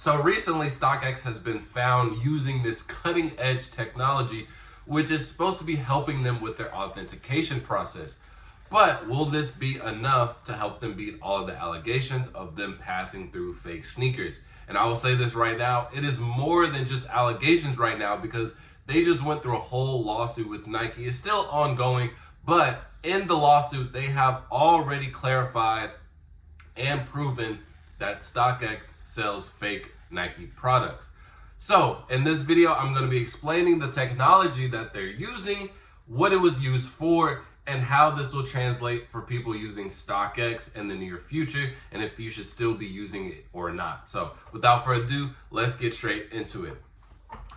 So recently, StockX has been found using this cutting edge technology, which is supposed to be helping them with their authentication process. But will this be enough to help them beat all of the allegations of them passing through fake sneakers? And I will say this right now, it is more than just allegations right now, because they just went through a whole lawsuit with Nike. It's still ongoing, but in the lawsuit, they have already clarified and proven that StockX sells fake Nike products. So in this video, I'm going to be explaining the technology that they're using, what it was used for, and how this will translate for people using StockX in the near future, and if you should still be using it or not. So without further ado, let's get straight into it.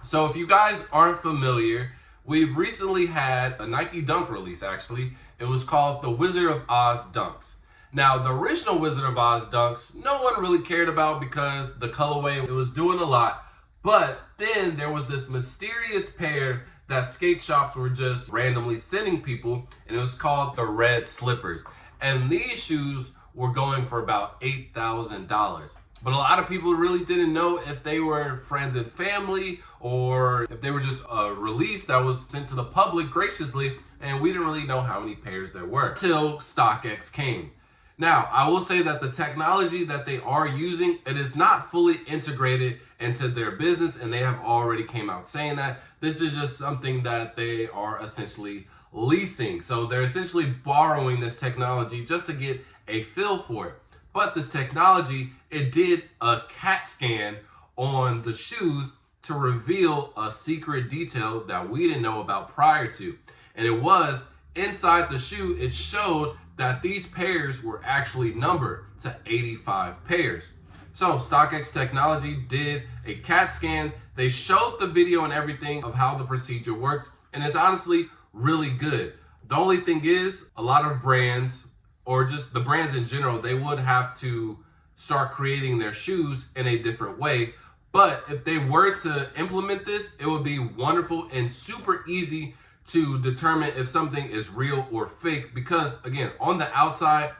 So if you guys aren't familiar, we've recently had a Nike Dunk release, actually. It was called the Wizard of Oz Dunks. Now, the original Wizard of Oz Dunks, no one really cared about because the colorway, it was doing a lot. But then there was this mysterious pair that skate shops were just randomly sending people, and it was called the Red Slippers. And these shoes were going for about $8,000. But a lot of people really didn't know if they were friends and family or if they were just a release that was sent to the public graciously, and we didn't really know how many pairs there were till StockX came. Now, I will say that the technology that they are using, it is not fully integrated into their business, and they have already came out saying that. This is just something that they are essentially leasing. So they're essentially borrowing this technology just to get a feel for it. But this technology, it did a CAT scan on the shoes to reveal a secret detail that we didn't know about prior to. And it was inside the shoe, it showed that these pairs were actually numbered to 85 pairs. So StockX technology did a CAT scan. They showed the video and everything of how the procedure works, and it's honestly really good. The only thing is, a lot of brands, or just the brands in general, they would have to start creating their shoes in a different way. But if they were to implement this, it would be wonderful and super easy to determine if something is real or fake, because again, on the outside,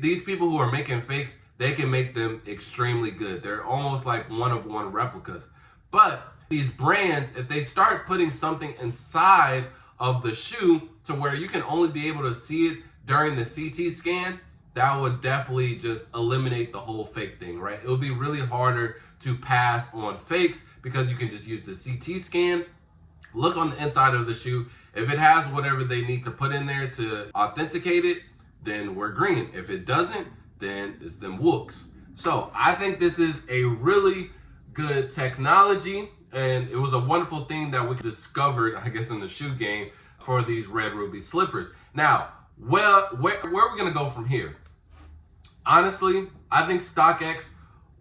these people who are making fakes, they can make them extremely good. They're almost like one-of-one replicas. But these brands, if they start putting something inside of the shoe to where you can only be able to see it during the CT scan, that would definitely just eliminate the whole fake thing, right? It would be really harder to pass on fakes because you can just use the CT scan, look on the inside of the shoe. If it has whatever they need to put in there to authenticate it, then we're green. If it doesn't, then it's them wooks. So I think this is a really good technology, and it was a wonderful thing that we discovered, I guess, in the shoe game for these red ruby slippers. Now, where are we gonna go from here? Honestly, I think StockX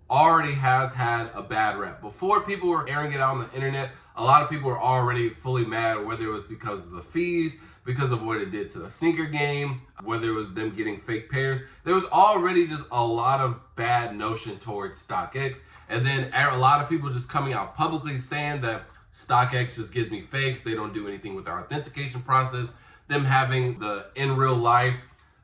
already has had a bad rep. Before people were airing it out on the internet, a lot of people were already fully mad, whether it was because of the fees, because of what it did to the sneaker game, whether it was them getting fake pairs. There was already just a lot of bad notion towards StockX. And then a lot of people just coming out publicly saying that StockX just gives me fakes. They don't do anything with their authentication process. Them having the in real life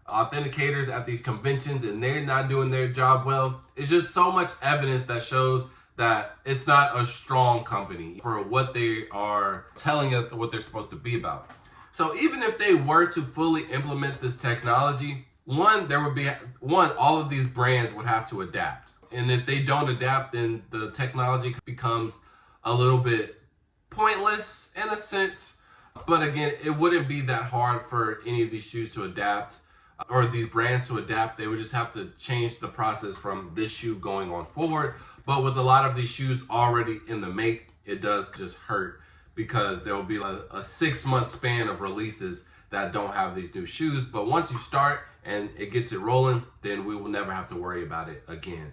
authenticators at these conventions and they're not doing their job well. It's just so much evidence that shows that it's not a strong company for what they are telling us what they're supposed to be about. So even if they were to fully implement this technology, all of these brands would have to adapt. And if they don't adapt, then the technology becomes a little bit pointless in a sense. But again, it wouldn't be that hard for any of these shoes to adapt, or these brands to adapt. They would just have to change the process from this shoe going on forward. But with a lot of these shoes already in the make, it does just hurt because there will be a 6-month span of releases that don't have these new shoes. But once you start and it gets it rolling, then we will never have to worry about it again.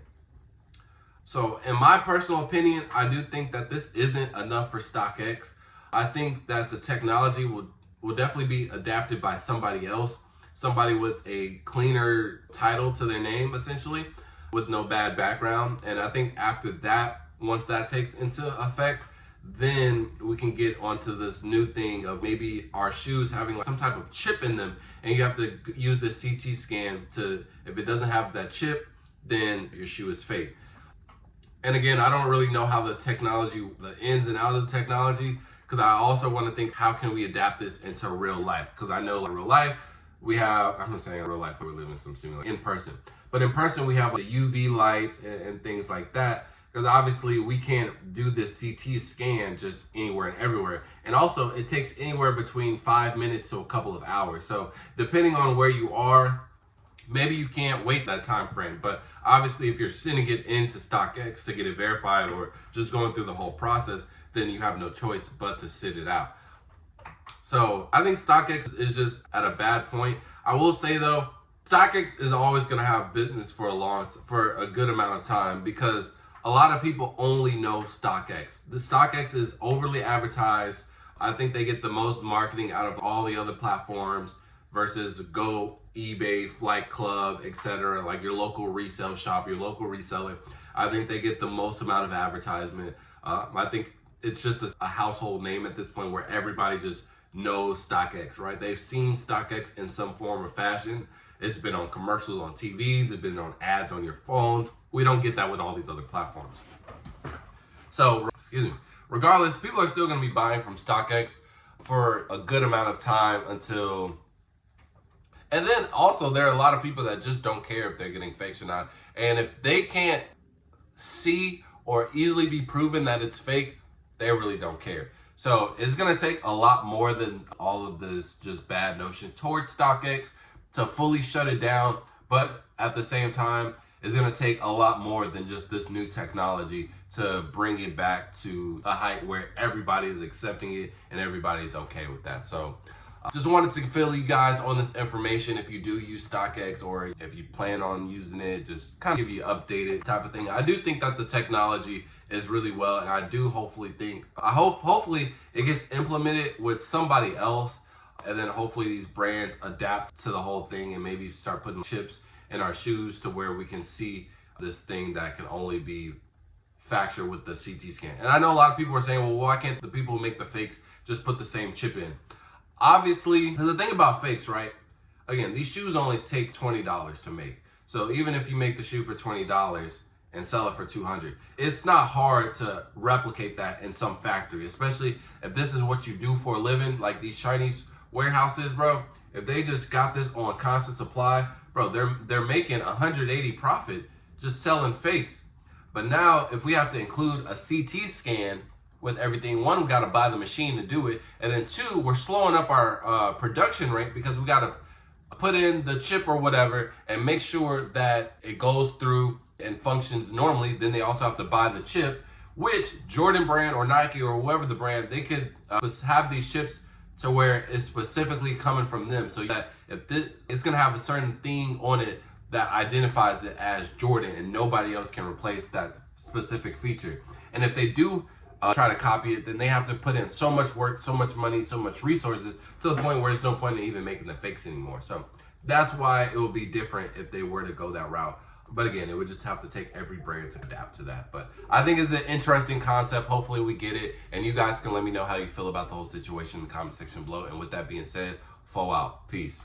So in my personal opinion, I do think that this isn't enough for StockX. I think that the technology will definitely be adapted by somebody else, somebody with a cleaner title to their name, essentially, with no bad background. And I think after that, once that takes into effect, then we can get onto this new thing of maybe our shoes having like some type of chip in them, and you have to use the CT scan to, if it doesn't have that chip, then your shoe is fake. And again, I don't really know how the technology, the ins and outs of the technology, because I also want to think, how can we adapt this into real life? Because I know in real life, we have, I'm not saying in real life, we're living some simulation in person. But in person, we have the UV lights and things like that. Because obviously we can't do this CT scan just anywhere and everywhere. And also it takes anywhere between 5 minutes to a couple of hours. So depending on where you are, maybe you can't wait that time frame. But obviously if you're sending it into StockX to get it verified or just going through the whole process, then you have no choice but to sit it out. So I think StockX is just at a bad point. I will say though, StockX is always gonna have business for a good amount of time, because a lot of people only know StockX. The StockX is overly advertised. I think they get the most marketing out of all the other platforms versus Go, eBay, Flight Club, etc. Like your local resale shop, your local reseller. I think they get the most amount of advertisement. I think it's just a household name at this point where everybody just knows StockX, right? They've seen StockX in some form or fashion. It's been on commercials on TVs, it's been on ads on your phones. We don't get that with all these other platforms. So, regardless, people are still gonna be buying from StockX for a good amount of time until, and then also there are a lot of people that just don't care if they're getting fakes or not. And if they can't see or easily be proven that it's fake, they really don't care. So it's gonna take a lot more than all of this just bad notion towards StockX to fully shut it down, but at the same time, it's gonna take a lot more than just this new technology to bring it back to a height where everybody is accepting it and everybody's okay with that. So just wanted to fill you guys on this information. If you do use StockX or if you plan on using it, just kind of give you updated type of thing. I do think that the technology is really well, and I do hopefully it gets implemented with somebody else, and then hopefully these brands adapt to the whole thing and maybe start putting chips in our shoes to where we can see this thing that can only be factored with the CT scan. And I know a lot of people are saying, well, why can't the people who make the fakes just put the same chip in? Obviously, because the thing about fakes, right? Again, these shoes only take $20 to make. So even if you make the shoe for $20 and sell it for $200, it's not hard to replicate that in some factory, especially if this is what you do for a living, like these Chinese warehouses, bro. If they just got this on constant supply, bro, they're making 180 profit just selling fakes. But now if we have to include a CT scan with everything, one, we got to buy the machine to do it, and then two, we're slowing up our production rate because we got to put in the chip or whatever and make sure that it goes through and functions normally. Then they also have to buy the chip, which Jordan brand or Nike or whoever the brand, they could have these chips to where it's specifically coming from them. So that if it's gonna have a certain thing on it that identifies it as Jordan, and nobody else can replace that specific feature. And if they do try to copy it, then they have to put in so much work, so much money, so much resources, to the point where there's no point in even making the fakes anymore. So that's why it will be different if they were to go that route. But again, it would just have to take every brand to adapt to that. But I think it's an interesting concept. Hopefully we get it. And you guys can let me know how you feel about the whole situation in the comment section below. And with that being said, fall out. Peace.